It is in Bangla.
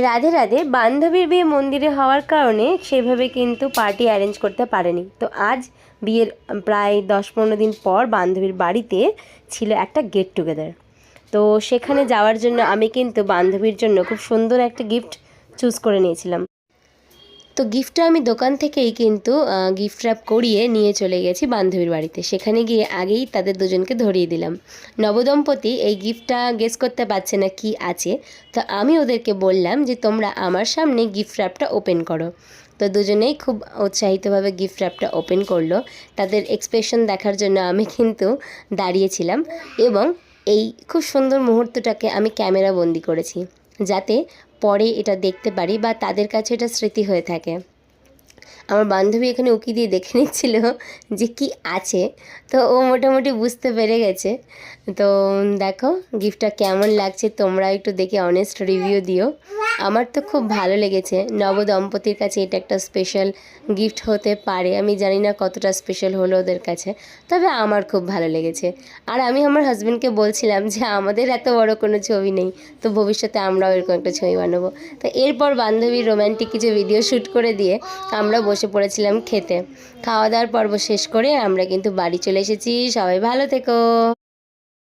রাধে রাধে। বান্ধবীর বিয়ে মন্দিরে হওয়ার কারণে সেভাবে কিন্তু পার্টি অ্যারেঞ্জ করতে পারেনি। তো আজ বিয়ের প্রায় 10-15 দিন পর বান্ধবীর বাড়িতে ছিল একটা গেট টুগেদার। তো সেখানে যাওয়ার জন্য আমি কিন্তু বান্ধবীর জন্য খুব সুন্দর একটা গিফট চুজ করে নিয়েছিলাম। তো গিফটটা আমি দোকান থেকেই কিন্তু গিফট র্যাপ করিয়ে নিয়ে চলে গেছি বান্ধবীর বাড়িতে। সেখানে গিয়ে আগেই তাদের দুজনকে ধরিয়ে দিলাম। নবদম্পতি এই গিফটটা গেস করতে পারছে না কি আছে, তো আমি ওদেরকে বললাম যে তোমরা আমার সামনে গিফট র্যাপটা ওপেন করো। তো দুজনেই খুব উৎসাহিতভাবে গিফট র্যাপটা ওপেন করলো। তাদের এক্সপ্রেশন দেখার জন্য আমি কিন্তু দাঁড়িয়েছিলাম এবং এই খুব সুন্দর মুহূর্তটাকে আমি ক্যামেরা বন্দি করেছি, যাতে পরে এটা দেখতে পারি বা তাদের কাছে এটা স্মৃতি হয়ে থাকে। আমার বান্ধবী এখানে উঁকি দিয়ে দেখে নিচ্ছিল যে কি আছে, তো ও মোটামুটি বুঝতে পেরে গেছে। তো দেখো গিফটটা কেমন লাগছে, তোমরা একটু দেখে অনেস্ট রিভিউ দিও। আমার তো খুব ভালো লেগেছে। নবদম্পতির কাছে এটা একটা স্পেশাল গিফট হতে পারে, আমি জানি না কতটা স্পেশাল হলো ওদের কাছে, তবে আমার খুব ভালো লেগেছে। আর আমি আমার হাজব্যান্ডকে বলছিলাম যে আমাদের এত বড় কোনো ছবি নেই, তো ভবিষ্যতে আমরাও এরকম একটা ছবি বানাবো। তো এরপর বান্ধবীর রোম্যান্টিক কিছু ভিডিও শ্যুট করে দিয়ে আমরা বসে পড়েছিলাম খেতে। খাওয়া দাওয়ার পর্ব শেষ করে আমরা কিন্তু বাড়ি চলে এসেছি। সবাই ভালো থেকো।